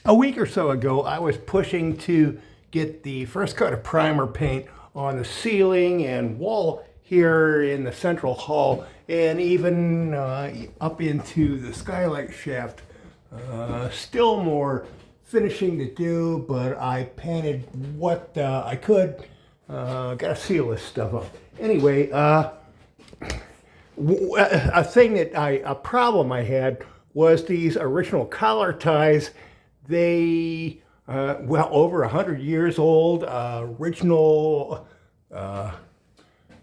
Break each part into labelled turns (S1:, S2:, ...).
S1: A week or so ago, I was pushing to get the first coat of primer paint on the ceiling and wall here in the central hall, and even up into the skylight shaft. Still more finishing to do, but I painted what I could. Gotta seal this stuff up. Anyway, a problem I had was these original collar ties. They, over 100 years old, original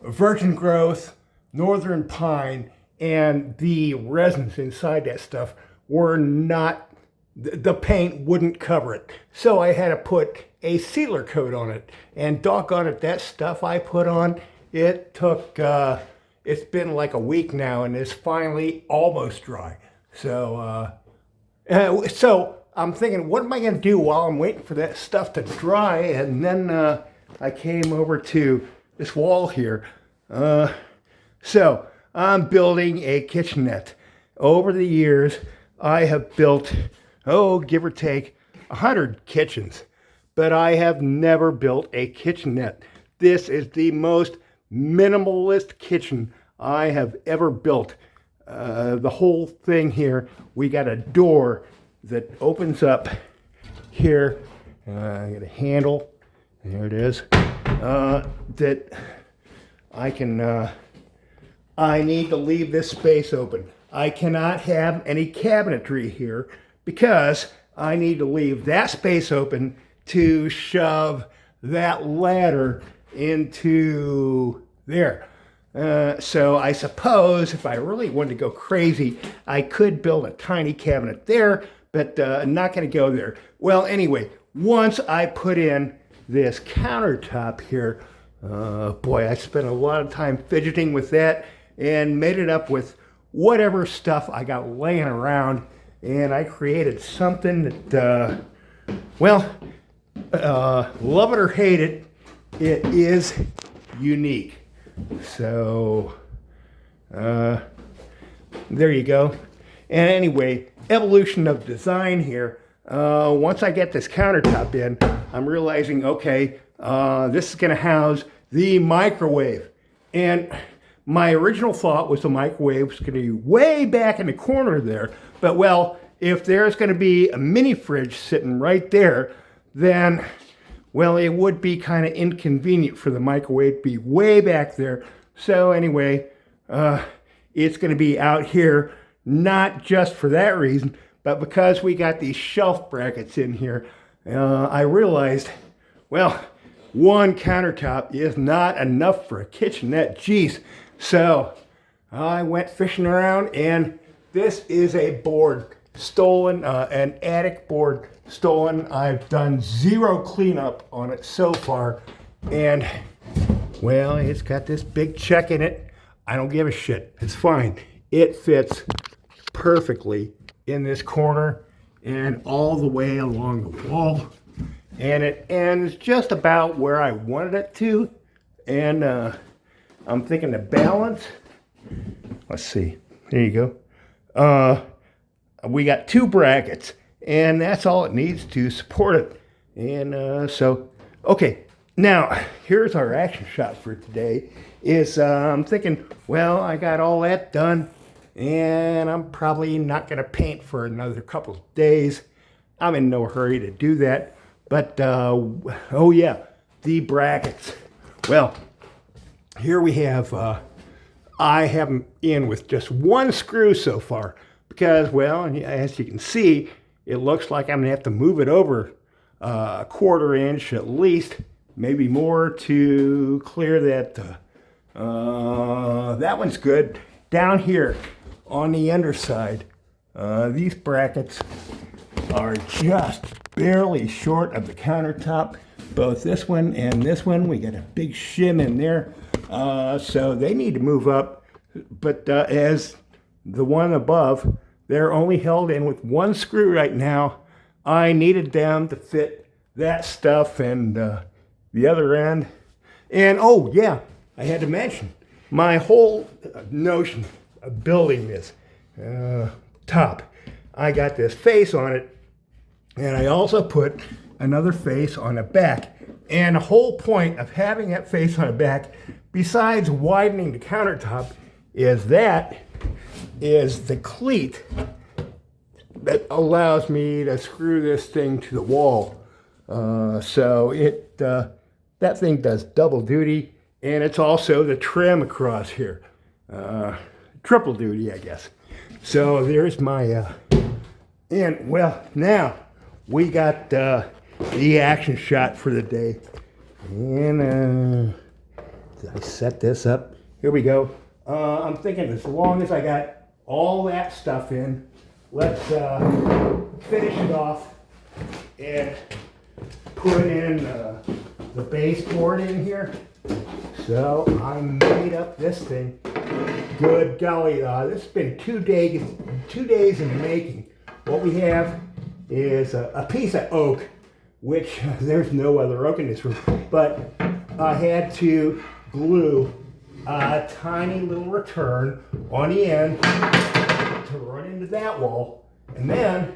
S1: virgin growth, northern pine, and the resins inside that stuff were not, the paint wouldn't cover it. So I had to put a sealer coat on it. And doggone it, that stuff I put on, it took, it's been like a week now and it's finally almost dry. So I'm thinking, what am I going to do while I'm waiting for that stuff to dry? And then I came over to this wall here. So I'm building a kitchenette. Over the years, I have built, give or take, 100 kitchens. But I have never built a kitchenette. This is the most minimalist kitchen I have ever built. The whole thing here, we got a door that opens up here. I got a handle, there it is, that I can, I need to leave this space open. I cannot have any cabinetry here because I need to leave that space open to shove that ladder into there. So I suppose if I really wanted to go crazy, I could build a tiny cabinet there, but I'm not going to go there. Well, anyway, once I put in this countertop here, boy, I spent a lot of time fidgeting with that and made it up with whatever stuff I got laying around, and I created something that, love it or hate it, it is unique. So, there you go. And anyway, evolution of design here. Once I get this countertop in, I'm realizing, okay, this is going to house the microwave. And my original thought was the microwave was going to be way back in the corner there. But well, if there's going to be a mini fridge sitting right there, then, well, it would be kind of inconvenient for the microwave to be way back there. So anyway, it's going to be out here, not just for that reason, but because we got these shelf brackets in here. I realized, well, one countertop is not enough for a kitchenette. Geez. So I went fishing around, and this is a board stolen, an attic board stolen. I've done zero cleanup on it so far, and well, it's got this big check in it. I don't give a shit. It's fine. It fits perfectly in this corner and all the way along the wall, and it ends just about where I wanted it to. And I'm thinking the balance, let's see, there you go. We got two brackets, and that's all it needs to support it. And so, okay, now here's our action shot for today. I'm thinking, well, I got all that done, and I'm probably not going to paint for another couple of days. I'm in no hurry to do that. But, oh yeah, the brackets. Well, here we have, I have them in with just one screw so far. Because, well, as you can see, it looks like I'm going to have to move it over a quarter inch at least, maybe more, to clear that. That one's good. Down here on the underside, these brackets are just barely short of the countertop. Both this one and this one, we got a big shim in there. So they need to move up. But as the one above, they're only held in with one screw right now. I needed them to fit that stuff and the other end. And oh yeah, I had to mention, my whole notion of building this top, I got this face on it, And I also put another face on the back. And the whole point of having that face on the back, besides widening the countertop, is the cleat that allows me to screw this thing to the wall. So that thing does double duty, and it's also the trim across here. Triple duty, I guess. So there's my, and well, now we got the action shot for the day. And I set this up. Here we go. I'm thinking as long as I got all that stuff in, let's finish it off and put in the baseboard in here. So I made up this thing. Good golly, this has been 2 days in the making. What we have is a piece of oak, which there's no other oak in this room, but I had to glue a tiny little return on the end to run into that wall, and then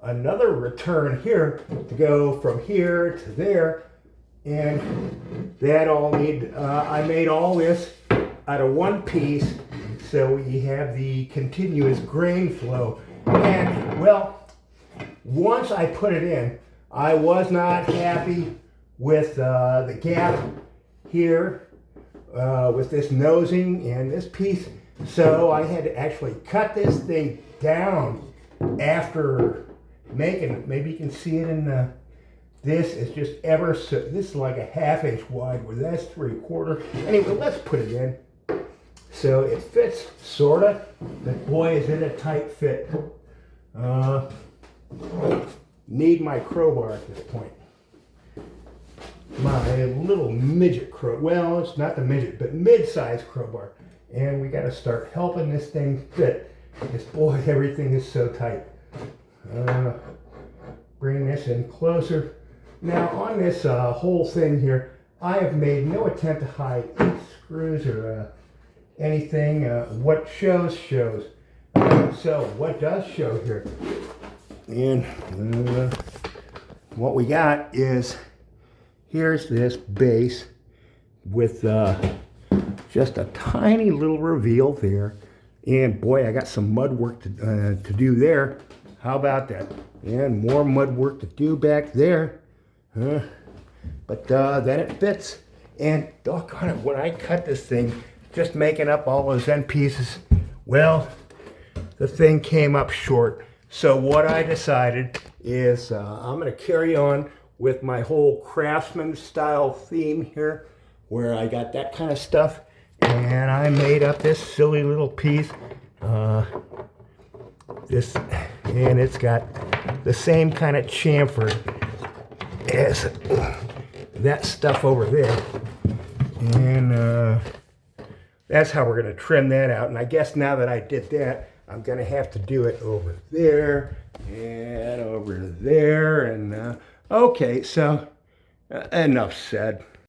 S1: another return here to go from here to there, and that all I made all this out of one piece, so we have the continuous grain flow. And well, once I put it in, I was not happy with the gap here with this nosing and this piece, so I had to actually cut this thing down after making it. Maybe you can see it in the, this is just ever so, this is like a 1/2 inch wide, where that's 3/4. Anyway, let's put it in. So it fits, sorta, but boy is it a tight fit. Need my crowbar at this point. My little midget crowbar, well, it's not the midget, but mid-sized crowbar. And we gotta start helping this thing fit, because boy, everything is so tight. Bring this in closer. Now on this whole thing here, I have made no attempt to hide screws or anything. What shows. So what does show here? And what we got is, here's this base with just a tiny little reveal there. And boy, I got some mud work to do there. How about that? And more mud work to do back there. But then it fits. And doggone it, when I cut this thing, just making up all those end pieces, well, the thing came up short. So what I decided is I'm going to carry on with my whole Craftsman style theme here, where I got that kind of stuff, and I made up this silly little piece. And it's got the same kind of chamfer as that stuff over there, and that's how we're going to trim that out. And I guess now that I did that, I'm going to have to do it over there and over there. And okay, so enough said.